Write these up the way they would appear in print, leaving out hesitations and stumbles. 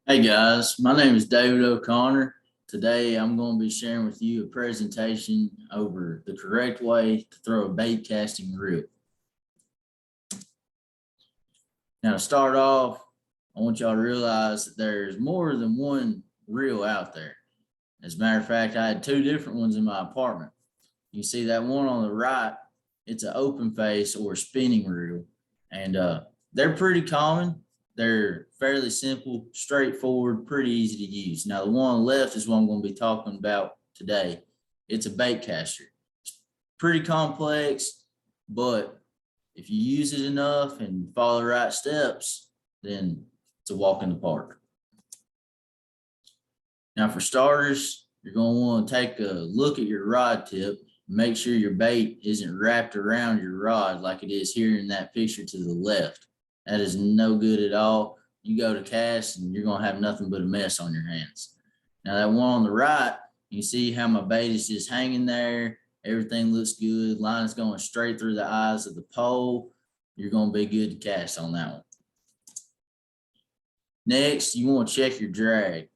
Hey guys, my name is David O'Connor. Today I'm going to be sharing with you a presentation over the correct way to throw a bait casting reel. Now to start off, I want y'all to realize that there's more than one reel out there. As a matter of fact, I had two different ones in my apartment. You see that one on the right, it's an open face or spinning reel, and they're pretty common. They're fairly simple, straightforward, pretty easy to use. Now, the one on the left is what I'm going to be talking about today. It's a bait caster. It's pretty complex, but if you use it enough and follow the right steps, then it's a walk in the park. Now, for starters, you're going to want to take a look at your rod tip. Make sure your bait isn't wrapped around your rod like it is here in that picture to the left. That is no good at all. You go to cast and you're going to have nothing but a mess on your hands. Now that one on the right, you see how my bait is just hanging there. Everything looks good. Line is going straight through the eyes of the pole. You're going to be good to cast on that one. Next, you want to check your drag.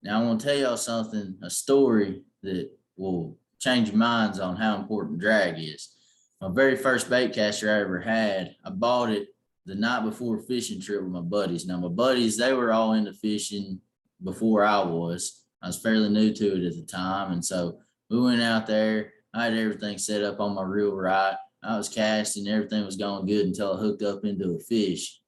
Now I want to tell y'all something, a story that will change your minds on how important drag is. My very first bait caster I ever had, I bought it the night before a fishing trip with my buddies. Now my buddies, they were all into fishing before I was. I was fairly new to it at the time. And so we went out there. I had everything set up on my reel right. I was casting, everything was going good until I hooked up into a fish.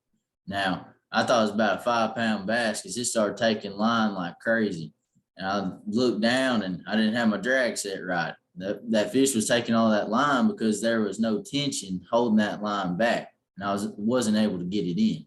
Now, I thought it was about a 5-pound bass because it started taking line like crazy. And I looked down and I didn't have my drag set right. That fish was taking all that line because there was no tension holding that line back. And I wasn't able to get it in.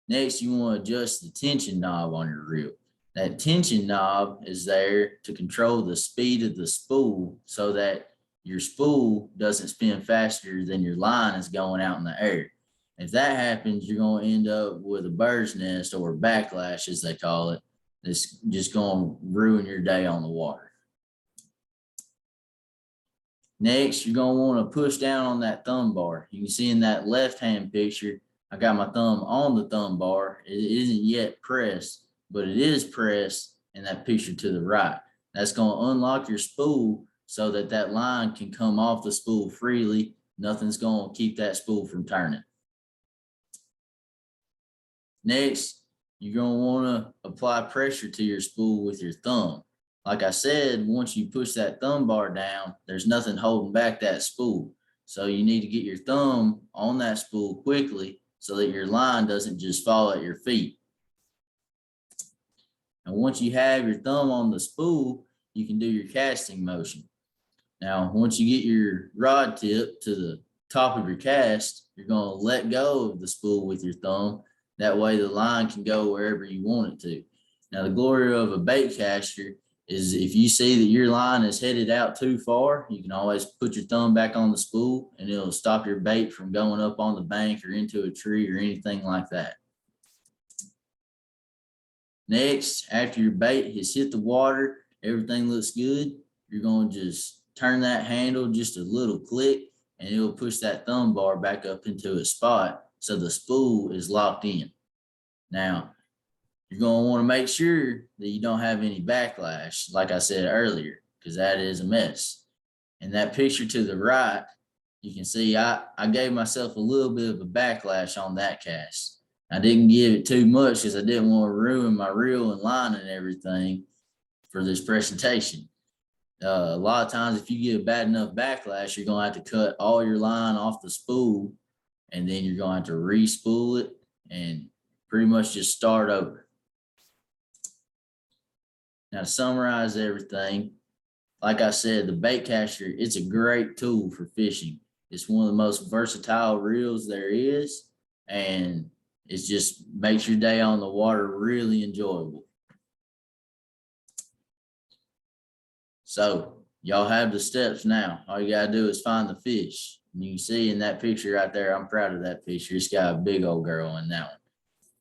Next, you want to adjust the tension knob on your reel. That tension knob is there to control the speed of the spool so that your spool doesn't spin faster than your line is going out in the air. If that happens, you're going to end up with a bird's nest or a backlash, as they call it. That's just going to ruin your day on the water. Next, you're going to want to push down on that thumb bar. You can see in that left-hand picture, I got my thumb on the thumb bar. It isn't yet pressed, but it is pressed in that picture to the right. That's going to unlock your spool so that that line can come off the spool freely. Nothing's going to keep that spool from turning. Next, you're going to want to apply pressure to your spool with your thumb. Like I said, once you push that thumb bar down, there's nothing holding back that spool. So you need to get your thumb on that spool quickly so that your line doesn't just fall at your feet. And once you have your thumb on the spool, you can do your casting motion. Now, once you get your rod tip to the top of your cast, you're going to let go of the spool with your thumb. That way the line can go wherever you want it to. Now, the glory of a bait caster is if you see that your line is headed out too far, you can always put your thumb back on the spool and it'll stop your bait from going up on the bank or into a tree or anything like that. Next, after your bait has hit the water, everything looks good, you're going to just turn that handle just a little click and it'll push that thumb bar back up into a spot so the spool is locked in. Now, you're going to want to make sure that you don't have any backlash, like I said earlier, because that is a mess. In that picture to the right, you can see I gave myself a little bit of a backlash on that cast. I didn't give it too much because I didn't want to ruin my reel and line and everything for this presentation. A lot of times, if you get a bad enough backlash, you're going to have to cut all your line off the spool, and then you're going to have to re-spool it and pretty much just start over. Now, to summarize everything, like I said, the bait caster, it's a great tool for fishing. It's one of the most versatile reels there is, and it just makes your day on the water really enjoyable. So, y'all have the steps now. All you got to do is find the fish. And you can see in that picture right there, I'm proud of that picture. It's got a big old girl in that one.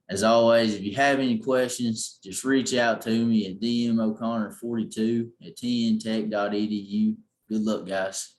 As always, if you have any questions, just reach out to me at dmoconnor42@tntech.edu. Good luck, guys.